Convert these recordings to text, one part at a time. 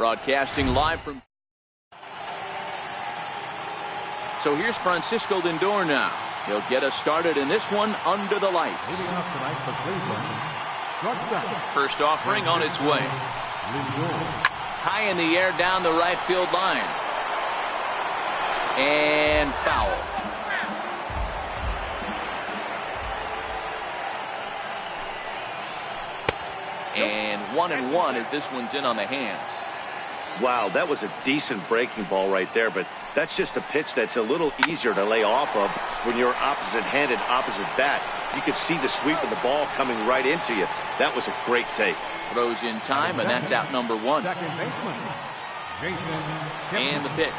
Broadcasting live from. So here's Francisco Lindor now. He'll get us started in this one under the lights. First offering on its way. High in the air down the right field line. And foul. And 1-1 as this one's in on the hands. Wow, that was a decent breaking ball right there, but that's just a pitch that's a little easier to lay off of when you're opposite-handed, opposite bat. You can see the sweep of the ball coming right into you. That was a great take. Throws in time, and that's out number one. And the pitch.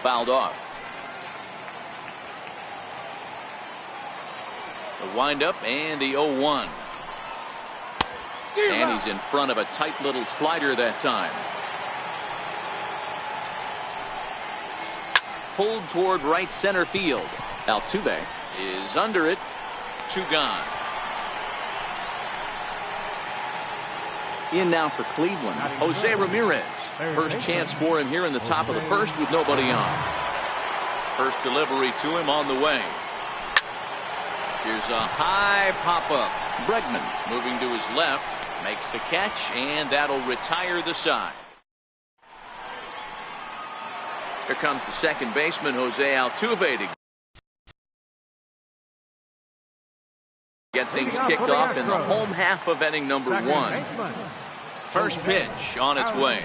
Fouled off. The windup and the 0-1. And he's in front of a tight little slider that time. Pulled toward right center field. Altuve is under it. 2 gone. In now for Cleveland, Jose Ramirez. First chance for him here in the top of the first with nobody on. First delivery to him on the way. Here's a high pop-up. Bregman moving to his left. Makes the catch, and that'll retire the side. Here comes the second baseman, Jose Altuve, to get things kicked off in the home half of inning number 1. First pitch on its way.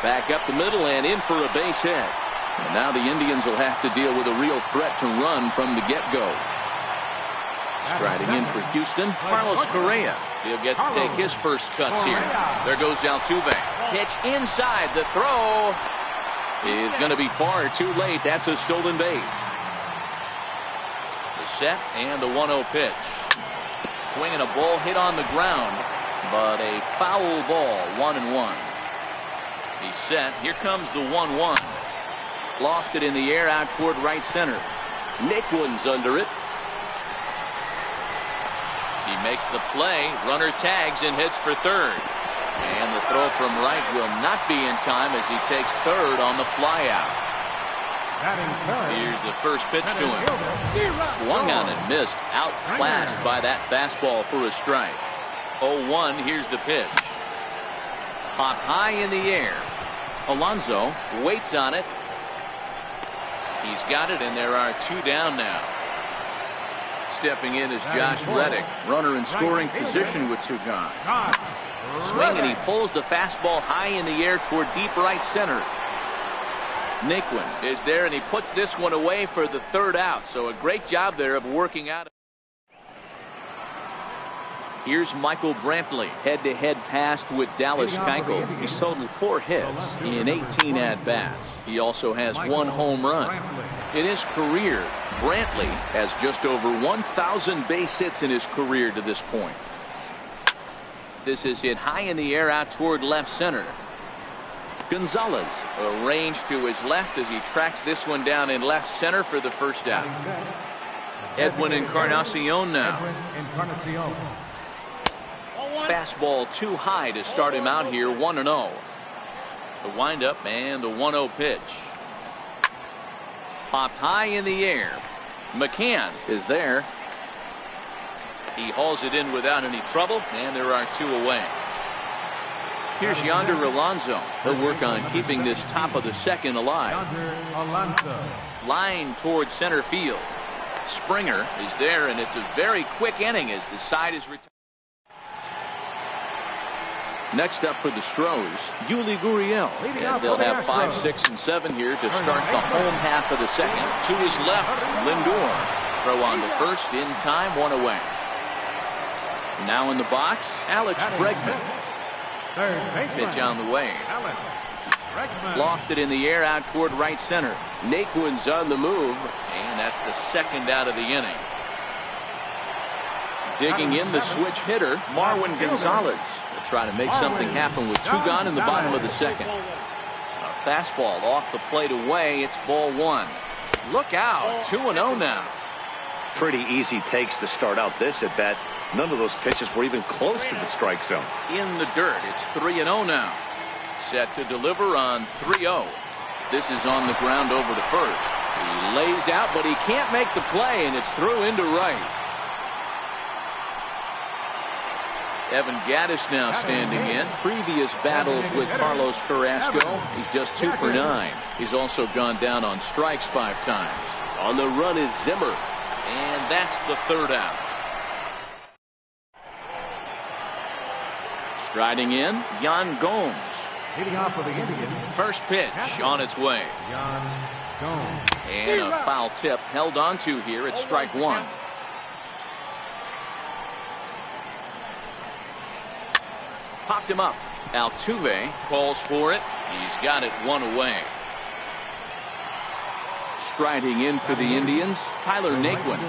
Back up the middle and in for a base hit. And now the Indians will have to deal with a real threat to run from the get-go. Striding in for Houston, Carlos Correa. He'll get to take his first cuts here. There goes Altuve. Pitch inside. The throw is going to be far too late. That's a stolen base. The set and the 1-0 pitch. Swinging a ball hit on the ground, but a foul ball. 1-1. He's set. Here comes the 1-1. Lofted in the air out toward right center. Naquin's under it. He makes the play. Runner tags and hits for third. And the throw from right will not be in time as he takes third on the flyout. Here's the first pitch to him. Swung on and missed. Outclassed by that fastball for a strike. 0-1. Here's the pitch. Popped high in the air. Alonso waits on it. He's got it, and there are 2 down now. Stepping in is Josh Reddick. Runner in scoring position with 2 gone. Swing, and he pulls the fastball high in the air toward deep right center. Naquin is there, and he puts this one away for the 3rd out. So a great job there of working out. Here's Michael Brantley, head-to-head passed with Dallas Keuchel. He's totaled 4 hits in 18 at-bats. He also has 1 home run. In his career, Brantley has just over 1,000 base hits in his career to this point. This is hit high in the air out toward left center. Gonzalez arranged to his left as he tracks this one down in left center for the first out. Edwin Encarnacion now. Fastball too high to start him out here. 1-0. The windup and the 1-0 pitch. Popped high in the air. McCann is there. He hauls it in without any trouble, and there are 2 away. Here's Yonder Alonso. He'll work on keeping this top of the second alive. Line towards center field. Springer is there, and it's a very quick inning as the side is retired. Next up for the Stros, Yuli Gurriel, as they'll have 5, 6, and 7 here to start the home half of the second. To his left, Lindor. Throw on the first, in time, 1 away. Now in the box, Alex Bregman. Pitch on the way. Lofted in the air out toward right center. Naquin's on the move, and that's the 2nd out of the inning. Digging in the switch hitter, Marwin Gonzalez. Try to make something happen with 2 gone in the bottom of the second. A fastball off the plate away. It's ball 1. Look out. 2-0 now. Pretty easy takes to start out this at bat. None of those pitches were even close to the strike zone. In the dirt. It's 3-0 now. Set to deliver on 3-0. This is on the ground over to first. He lays out, but he can't make the play, and it's through into right. Evan Gaddis now standing in. Previous battles with Carlos Carrasco, he's just 2 for 9. He's also gone down on strikes 5 times. On the run is Zimmer, and that's the 3rd out. Striding in, Yan Gomes. Leading off for the Indians. First pitch on its way. Yan Gomes. And a foul tip held onto here at strike 1. Popped him up. Altuve calls for it. He's got it 1 away. Striding in for the Indians, Tyler Naquin.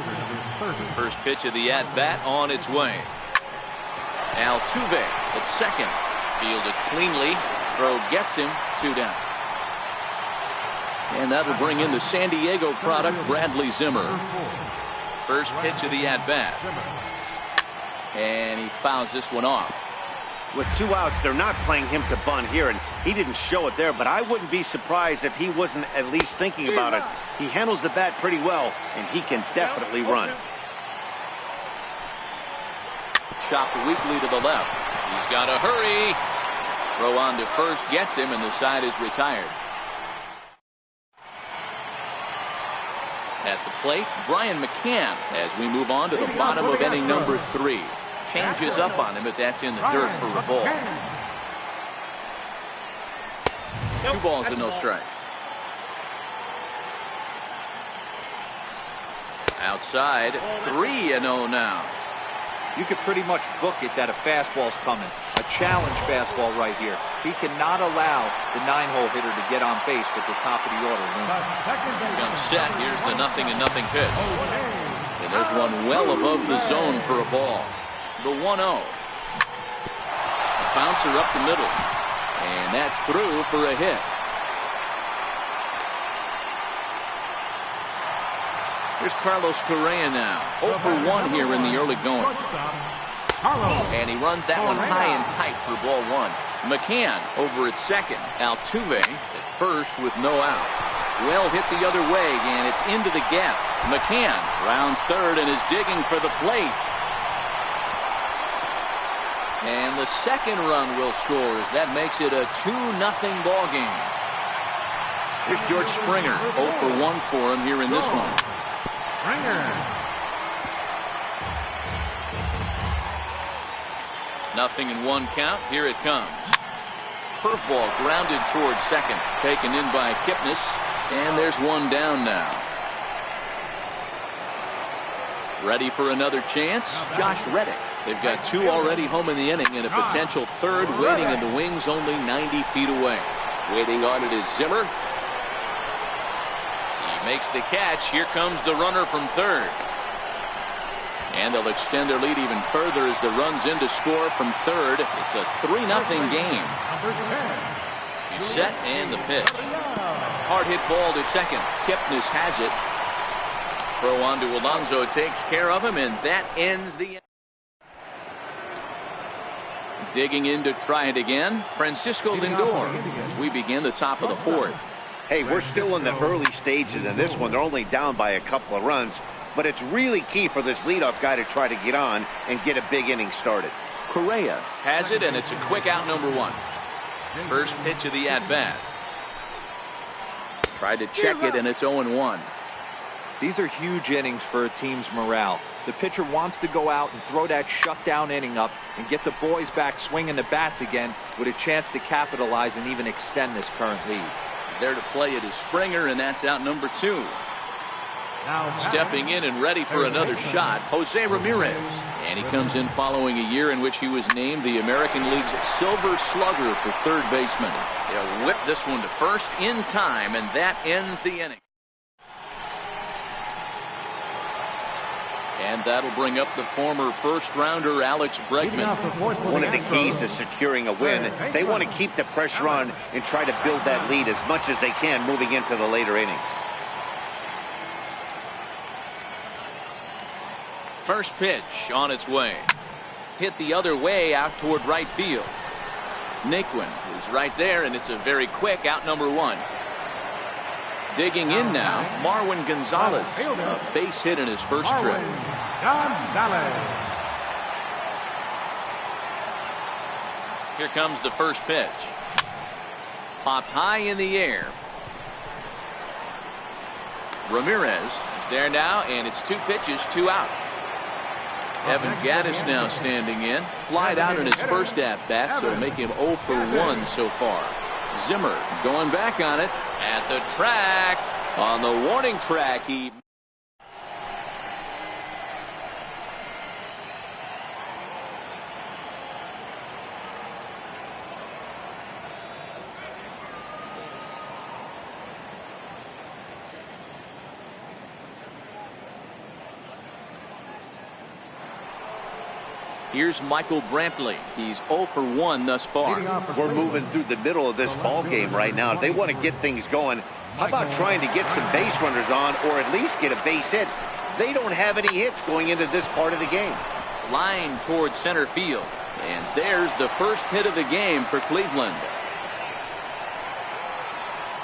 First pitch of the at-bat on its way. Altuve at second. Fielded cleanly. Throw gets him 2 down. And that'll bring in the San Diego product, Bradley Zimmer. First pitch of the at-bat. And he fouls this one off. With 2 outs, they're not playing him to bunt here, and he didn't show it there, but I wouldn't be surprised if he wasn't at least thinking about it. He handles the bat pretty well, and he can definitely run. Chopped weakly to the left. He's got to hurry. Throw on to first gets him, and the side is retired. At the plate, Brian McCann as we move on to the bottom of inning number 3. Changes up on him, but that's in the dirt for a ball. 2 balls and no strikes. Outside, 3-0 now. You could pretty much book it that a fastball's coming. A challenge fastball right here. He cannot allow the 9-hole hitter to get on base with the top of the order. Comes set. Here's the 0-0 pitch. And there's one well above the zone for a ball. The 1-0. Bouncer up the middle. And that's through for a hit. Here's Carlos Correa now. 0 for 1 here in the early going. And he runs that one high and tight for ball 1. McCann over at second. Altuve at first with no outs. Well hit the other way, and it's into the gap. McCann rounds third and is digging for the plate. And the second run will score as that makes it a 2-0 ball game. Here's George Springer. 0 for 1 for him here in this one. Springer. 0-1 count. Here it comes. Curveball grounded towards second. Taken in by Kipnis. And there's one down now. Ready for another chance? Josh Reddick. They've got 2 already home in the inning and a potential 3rd waiting in the wings only 90 feet away. Waiting on it is Zimmer. He makes the catch. Here comes the runner from third. And they'll extend their lead even further as the run's in to score from third. It's a 3-0 game. He's set and the pitch. Hard hit ball to second. Kipnis has it. Throw on to Alonso takes care of him, and that ends the inning. Digging in to try it again, Francisco Lindor as we begin the top of the 4th. Hey, we're still in the early stages in this one. They're only down by a couple of runs, but it's really key for this leadoff guy to try to get on and get a big inning started. Correa has it, and it's a quick out number 1. First pitch of the at-bat. Tried to check it, and it's 0-1. These are huge innings for a team's morale. The pitcher wants to go out and throw that shutdown inning up and get the boys back swinging the bats again with a chance to capitalize and even extend this current lead. There to play it is Springer, and that's out number 2. Stepping in and ready for another shot, Jose Ramirez. And he comes in following a year in which he was named the American League's Silver Slugger for third baseman. He'll whip this one to first in time, and that ends the inning. And that'll bring up the former first-rounder Alex Bregman. One of the keys to securing a win, they want to keep the pressure on and try to build that lead as much as they can moving into the later innings. First pitch on its way. Hit the other way out toward right field. Naquin is right there, and it's a very quick out number one. Digging in now, Marwin Gonzalez. A base hit in his first trip. Here comes the first pitch. Popped high in the air. Ramirez is there now, and it's 2 pitches, 2 out. Evan Gaddis now standing in. Flied out in his first at-bat, so make him 0 for 1 so far. Zimmer going back on it at the track. On the warning track, he... Here's Michael Brantley. He's 0 for 1 thus far. We're moving through the middle of this ball game right now. If they want to get things going, how about trying to get some base runners on, or at least get a base hit? They don't have any hits going into this part of the game. Line towards center field. And there's the first hit of the game for Cleveland.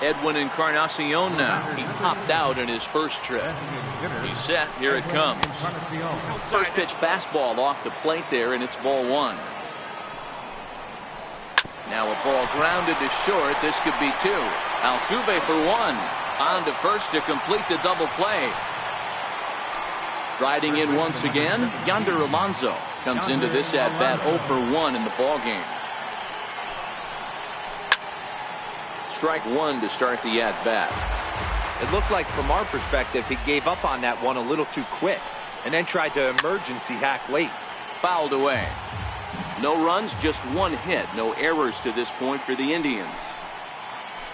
Edwin Encarnacion now. He popped out in his first trip. He's set. Here it comes. First pitch fastball off the plate there, and it's ball 1. Now a ball grounded to short. This could be 2. Altuve for 1. On to first to complete the double play. Riding in once again, Yonder Alonso comes into this at-bat 0 for 1 in the ball game. Strike 1 to start the at-bat. It looked like, from our perspective, he gave up on that one a little too quick and then tried to emergency hack late. Fouled away. No runs, just 1 hit. No errors to this point for the Indians.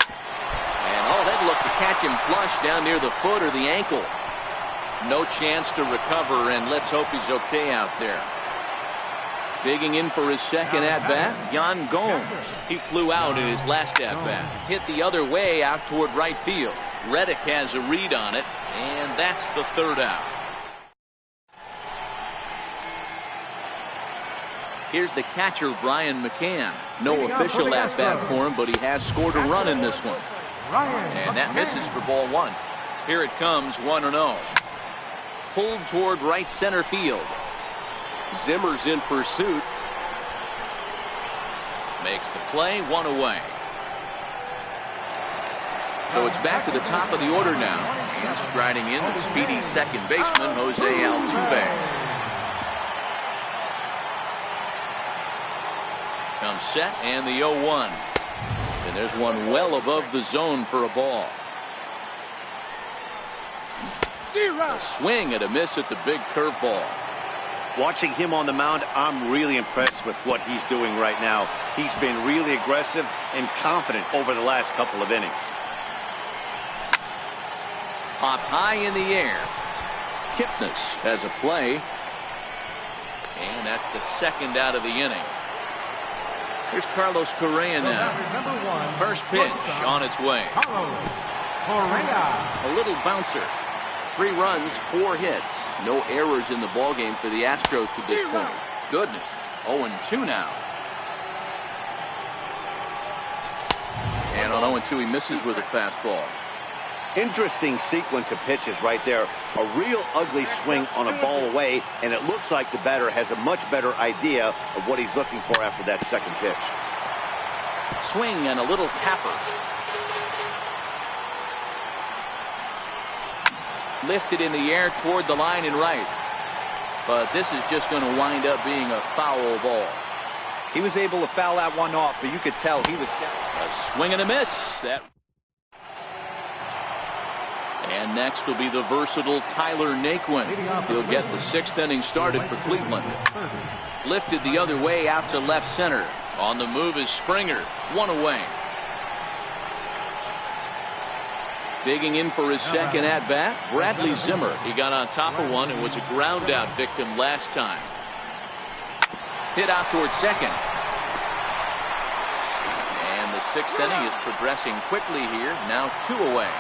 And they'd look to catch him flush down near the foot or the ankle. No chance to recover, and let's hope he's okay out there. Digging in for his second at-bat, Yan Gomes. He flew out in his last at-bat. Hit the other way out toward right field. Reddick has a read on it, and that's the third out. Here's the catcher, Brian McCann. No official at-bat for him, but he has scored a run in this one. And that misses for ball 1. Here it comes, 1-0. Pulled toward right center field. Zimmer's in pursuit. Makes the play, 1 away. So it's back to the top of the order now. And striding in the speedy second baseman, Jose Altuve. Comes set, and the 0-1. And there's one well above the zone for a ball. A swing and a miss at the big curveball. Watching him on the mound, I'm really impressed with what he's doing right now. He's been really aggressive and confident over the last couple of innings. Pop high in the air. Kipnis has a play. And that's the second out of the inning. Here's Carlos Correa now. First pitch on its way. A little bouncer. 3 runs, 4 hits. No errors in the ballgame for the Astros to this point. Goodness. 0-2 now. And on 0-2, he misses with a fastball. Interesting sequence of pitches right there. A real ugly swing on a ball away, and it looks like the batter has a much better idea of what he's looking for after that second pitch. Swing and a little tapper. Lifted in the air toward the line and right. But this is just going to wind up being a foul ball. He was able to foul that one off, but you could tell he was down. A swing and a miss. And next will be the versatile Tyler Naquin. He'll get the 6th inning started for Cleveland. Lifted the other way out to left center. On the move is Springer. 1 away. Digging in for his second at-bat, Bradley Zimmer. He got on top of one and was a ground-out victim last time. Hit out toward second. And the 6th inning is progressing quickly here. Now 2 away.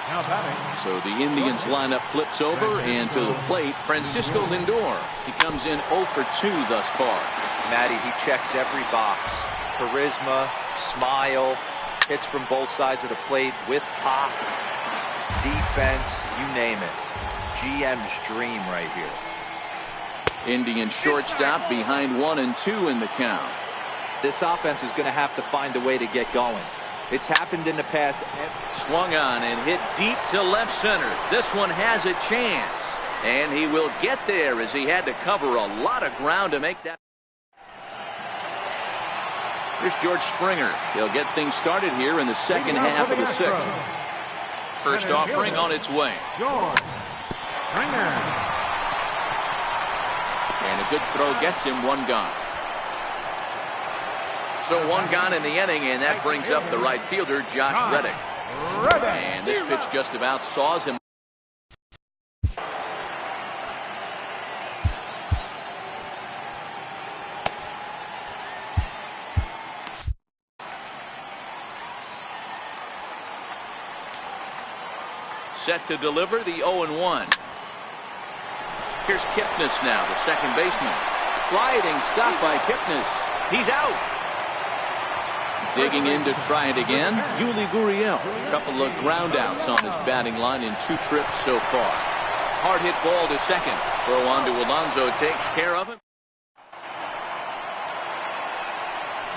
Now batting. So the Indians lineup flips over, and to the plate, Francisco Lindor. He comes in 0 for 2 thus far. Matty, he checks every box. Charisma, smile, hits from both sides of the plate with pop, defense, you name it. GM's dream right here. Indian shortstop behind 1 and 2 in the count. This offense is going to have to find a way to get going. It's happened in the past. Swung on and hit deep to left center. This one has a chance. And he will get there as he had to cover a lot of ground to make that. Here's George Springer. He'll get things started here in the second half of the 6th. First offering on its way. George Springer. And a good throw gets him 1 gone. So 1 gone in the inning, and that brings up the right fielder, Josh Reddick. And this pitch just about saws him. Set to deliver the 0-1. Here's Kipnis now, the second baseman. Sliding stop by Kipnis. He's out. Digging in to try it again, Yuli Gurriel. A couple of ground outs on his batting line in 2 trips so far. Hard hit ball to second. Throw on to Alonso takes care of it.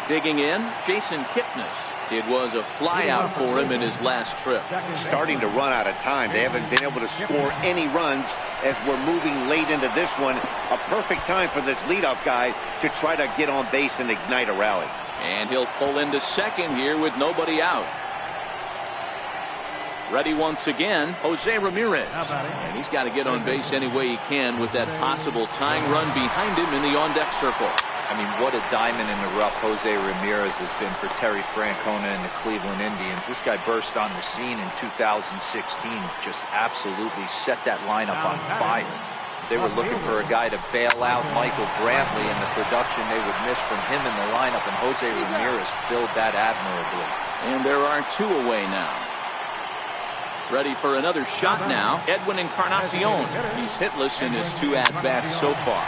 Digging in, Jason Kipnis. It was a fly out for him in his last trip. Starting to run out of time. They haven't been able to score any runs as we're moving late into this one. A perfect time for this leadoff guy to try to get on base and ignite a rally. And he'll pull into second here with nobody out. Ready once again, Jose Ramirez. And he's got to get on base any way he can with that possible tying run behind him in the on-deck circle. I mean, what a diamond in the rough Jose Ramirez has been for Terry Francona and the Cleveland Indians. This guy burst on the scene in 2016, just absolutely set that lineup on fire. They were looking for a guy to bail out Michael Brantley, and the production they would miss from him in the lineup, and Jose Ramirez filled that admirably. And there are 2 away now. Ready for another shot now, Edwin Encarnacion. He's hitless in his 2 at-bats so far.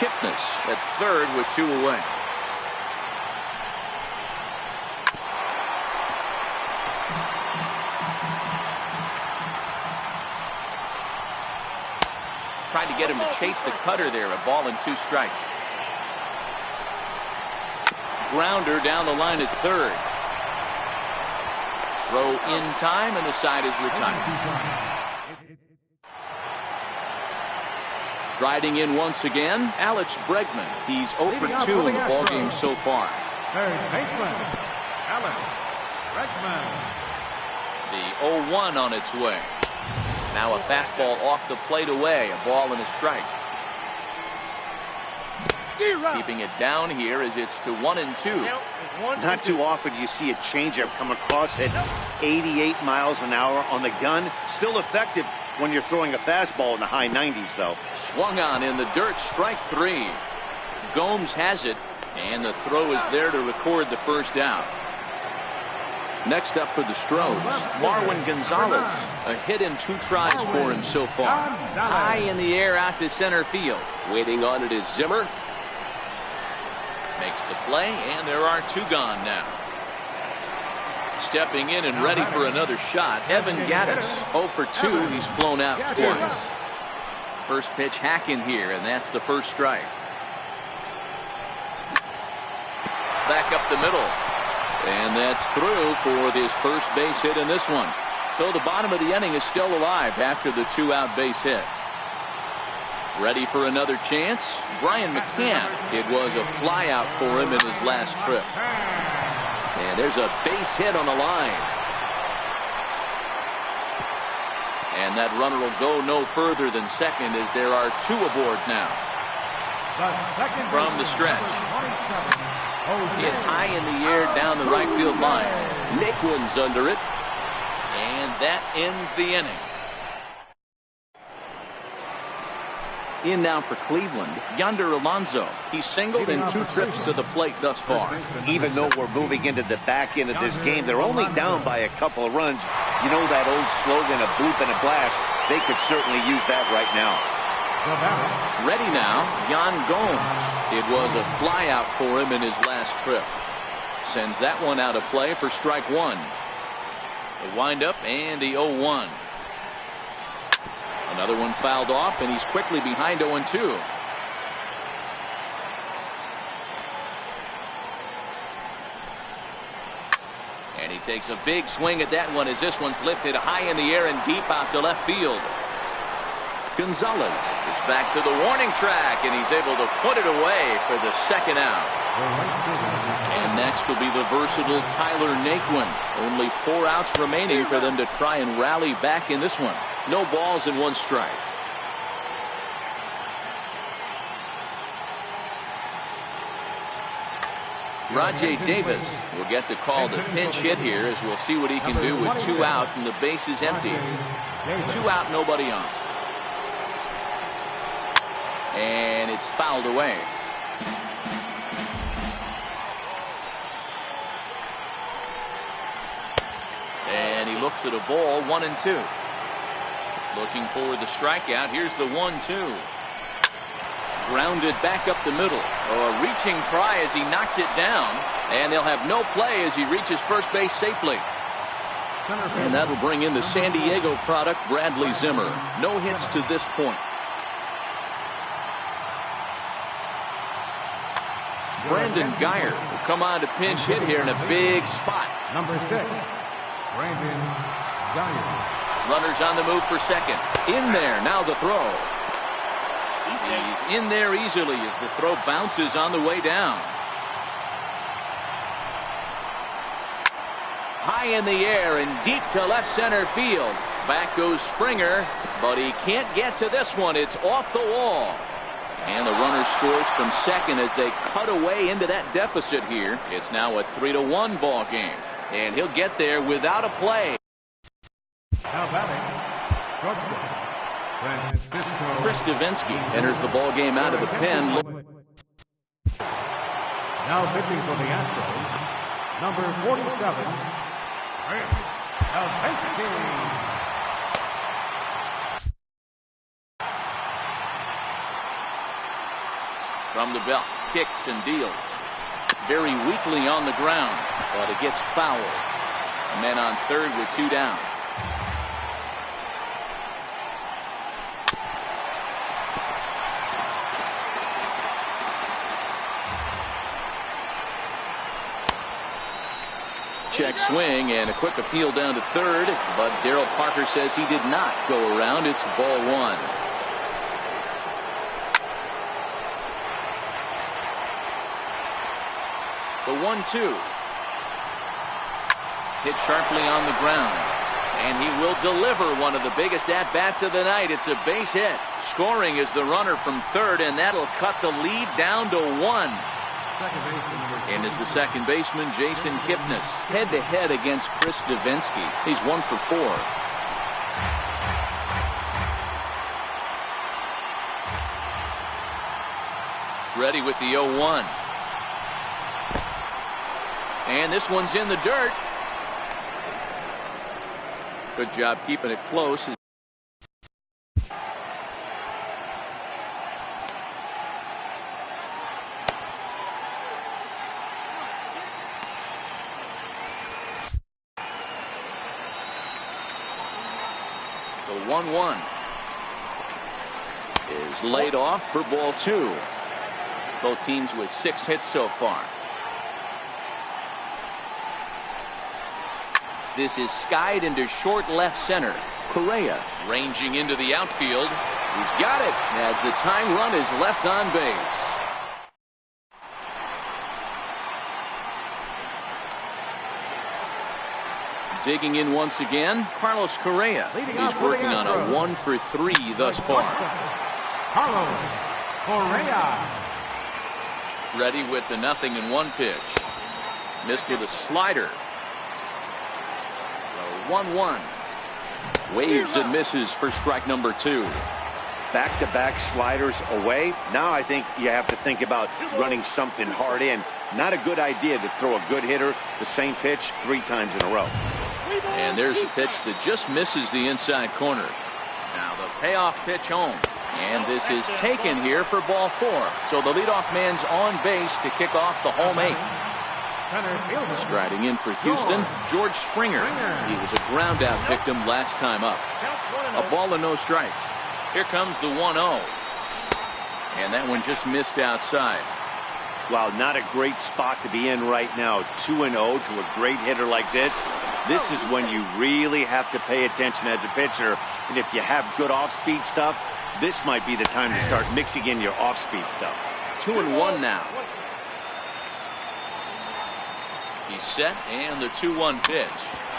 Kipnis at third with 2 away. Tried to get him to chase the cutter there. A ball and 2 strikes. Grounder down the line at third. Throw in time, and the side is retired. Riding in once again, Alex Bregman. He's 0 for 2 in the ballgame so far. Third baseman, Alex Bregman. The 0-1 on its way. Now a fastball off the plate away. A ball and a strike. Keeping it down here as it's to 1 and 2. Not too often you see a changeup come across at 88 miles an hour on the gun. Still effective when you're throwing a fastball in the high 90s, though. Swung on in the dirt, strike 3. Gomes has it, and the throw is there to record the first out. Next up for the Stros, Marwin Gonzalez. A hit in 2 tries for him so far. High in the air out to center field. Waiting on it is Zimmer. Makes the play, and there are 2 gone now. Stepping in and ready for another shot, Evan Gattis. 0 for 2, he's flown out twice. First pitch hacking here, and that's the first strike. Back up the middle. And that's through for his first base hit in this one. So the bottom of the inning is still alive after the 2-out base hit. Ready for another chance? Brian McCann. It was a flyout for him in his last trip. And there's a base hit on the line. And that runner will go no further than second as there are 2 aboard now. From the stretch. Hit high in the air down the right field line. Naquin's under it. And that ends the inning. In now for Cleveland, Yonder Alonso. He's singled in 2 trips to the plate thus far. Even though we're moving into the back end of this game, they're only down by a couple of runs. You know that old slogan, a bloop and a blast? They could certainly use that right now. Ready now, Yan Gomes. It was a flyout for him in his last trip. Sends that one out of play for strike 1. The windup and the 0-1. Another one fouled off, and he's quickly behind 0-2. And he takes a big swing at that one as this one's lifted high in the air and deep out to left field. Gonzalez is back to the warning track, and he's able to put it away for the second out. And next will be the versatile Tyler Naquin. Only 4 outs remaining for them to try and rally back in this one. No balls and 1 strike. Rajay Davis will get to call the pinch hit here, as we'll see what he can do with 2 out and the base is empty. 2 out, nobody on. And it's fouled away. And he looks at a ball, 1-2. Looking for the strikeout. Here's the 1-2. Grounded back up the middle. A reaching try as he knocks it down. And they'll have no play as he reaches first base safely. And that'll bring in the San Diego product, Bradley Zimmer. No hits to this point. Brandon Geyer will come on to pinch hit here in a big spot. Number 6, Brandon Geyer. Runners on the move for second. In there, now the throw. He's in there easily as the throw bounces on the way down. High in the air and deep to left center field. Back goes Springer, but he can't get to this one. It's off the wall. And the runner scores from second as they cut away into that deficit here. It's now a 3-1 ball game. And he'll get there without a play. Now batting, Chris Davinsky enters the ball game out of the pen. Now pitching for the Astros, number 47, Davinsky. From the belt, kicks and deals. Very weakly on the ground, but it gets fouled. Men on third with 2 down. Check swing and a quick appeal down to third, but Darryl Parker says he did not go around. It's ball 1. The 1-2. Hit sharply on the ground. And he will deliver one of the biggest at-bats of the night. It's a base hit. Scoring is the runner from third, and that'll cut the lead down to 1. And is the second baseman, Jason Kipnis, head-to-head against Chris Davinsky. He's 1 for 4. Ready with the 0-1. And this one's in the dirt. Good job keeping it close. The 1-1 is laid off for ball 2. Both teams with 6 hits so far. This is skied into short left center. Correa ranging into the outfield. He's got it as the tying run is left on base. Digging in once again, Carlos Correa. He's working on a 1 for 3 thus far. Carlos Correa. Ready with the 0-1 pitch. Missed with a slider. 1-1. Waves and misses for strike number 2. back-to-back sliders away. Now I think you have to think about running something hard in. Not a good idea to throw a good hitter the same pitch 3 times in a row. And there's a pitch that just misses the inside corner. Now the payoff pitch home. And this is taken here for ball 4. So the leadoff man's on base to kick off the home 8. Striding in for Houston, George Springer. He was a ground out victim last time up. A ball and no strikes. Here comes the 1-0. And that one just missed outside. Wow, not a great spot to be in right now. 2-0 to a great hitter like this. This is when you really have to pay attention as a pitcher. And if you have good off-speed stuff, this might be the time to start mixing in your off-speed stuff. 2-1 now. He's set, and the 2-1 pitch.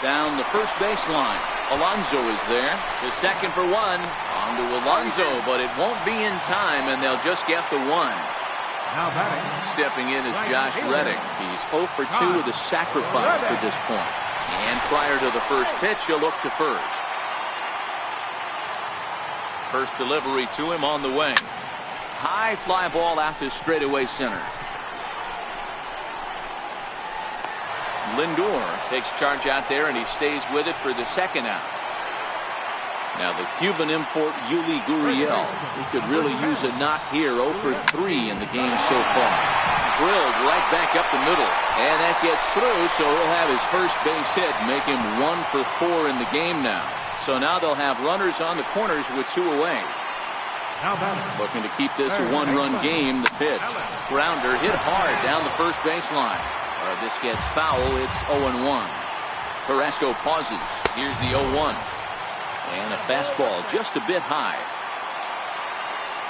Down the first baseline. Alonso is there. The second for 1. On to Alonso, but it won't be in time, and they'll just get the 1. Now batting. Stepping in is Josh Reddick. He's 0 for 2 with a sacrifice to this point. And prior to the first pitch, he'll look to first. First delivery to him on the wing. High fly ball out to straightaway center. Lindor takes charge out there, and he stays with it for the second out. Now the Cuban import Yuli Gurriel, he could really use a knock here. 0 for 3 in the game so far. Drilled right back up the middle, and that gets through, so he'll have his first base hit, make him 1 for 4 in the game now. So now they'll have runners on the corners with 2 away. Looking to keep this a 1-run game. The pitch, grounder hit hard down the first baseline. This gets foul. It's 0-1. Carrasco pauses. Here's the 0-1. And a fastball just a bit high.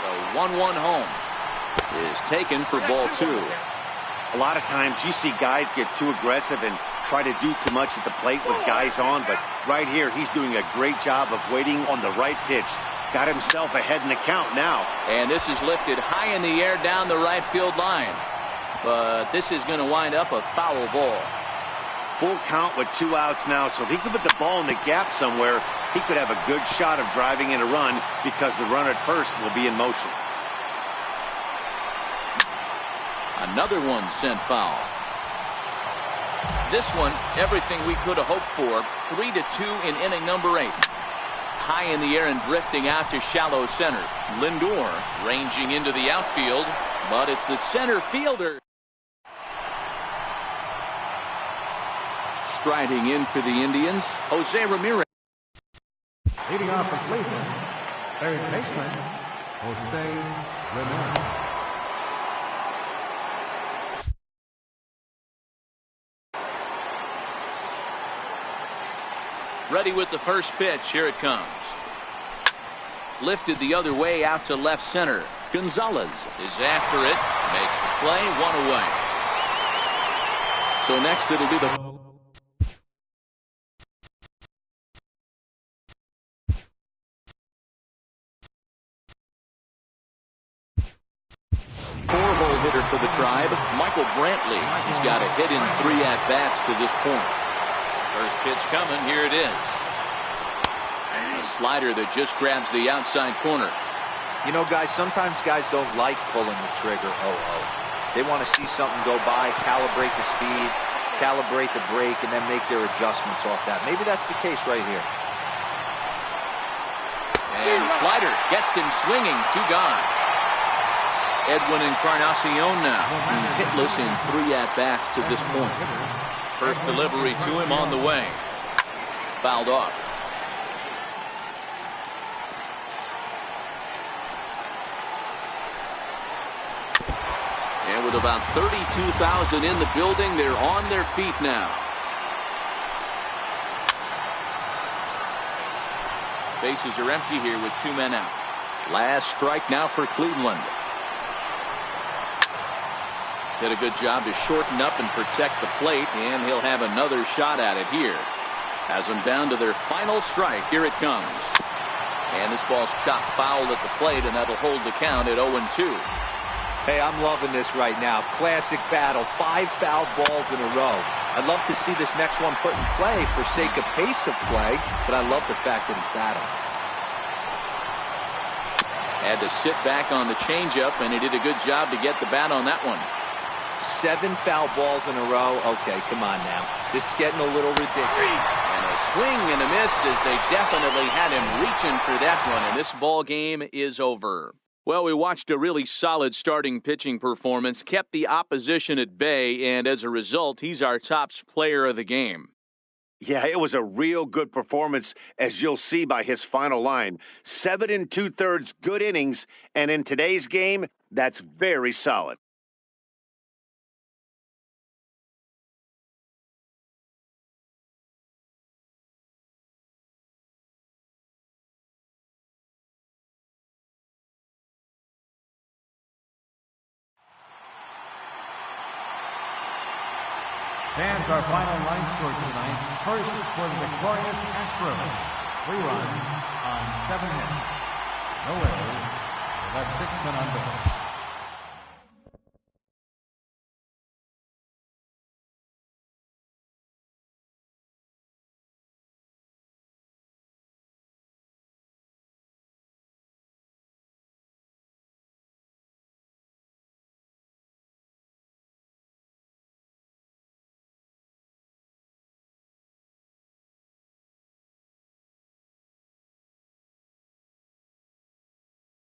The 1-1 home is taken for ball 2. A lot of times you see guys get too aggressive and try to do too much at the plate with guys on, but right here he's doing a great job of waiting on the right pitch. Got himself ahead in the count now. And this is lifted high in the air down the right field line. But this is going to wind up a foul ball. Full count with 2 outs now, so if he could put the ball in the gap somewhere, he could have a good shot of driving in a run because the runner at first will be in motion. Another one sent foul. This one, everything we could have hoped for. 3-2 in inning number 8. High in the air and drifting out to shallow center. Lindor ranging into the outfield, but it's the center fielder. Striding in for the Indians, Jose Ramirez. Leading off for Cleveland, third baseman, Jose Ramirez. Ready with the first pitch. Here it comes. Lifted the other way out to left center. Gonzalez is after it. Makes the play. 1 away. So next it'll be the... four-hole hitter for the Tribe, Michael Brantley. He's got a hit in 3 at-bats to this point. First pitch coming. Here it is. A slider that just grabs the outside corner. You know, guys, sometimes guys don't like pulling the trigger. They want to see something go by, calibrate the speed, calibrate the brake, and then make their adjustments off that. Maybe that's the case right here. And the slider gets him swinging. 2 gone. Edwin Encarnacion now. He's hitless in 3 at-bats to this point. First delivery to him on the way. Fouled off. And with about 32,000 in the building, they're on their feet now. Bases are empty here with 2 men out. Last strike now for Cleveland. Did a good job to shorten up and protect the plate, and he'll have another shot at it here. Has them down to their final strike. Here it comes. And this ball's chopped foul at the plate, and that'll hold the count at 0-2. Hey, I'm loving this right now. Classic battle. 5 foul balls in a row. I'd love to see this next one put in play for sake of pace of play, but I love the fact that it's battle. Had to sit back on the changeup, and he did a good job to get the bat on that one. 7 foul balls in a row. Okay, come on now. This is getting a little ridiculous. And a swing and a miss as they definitely had him reaching for that one, and this ball game is over. Well, we watched a really solid starting pitching performance, kept the opposition at bay, and as a result, he's our top player of the game. Yeah, it was a real good performance, as you'll see by his final line. 7 2/3 good innings, and in today's game, that's very solid. Fans, our final line score tonight. First for the victorious Astros. 3 runs on 7 hits. No errors. We left 6 men on base.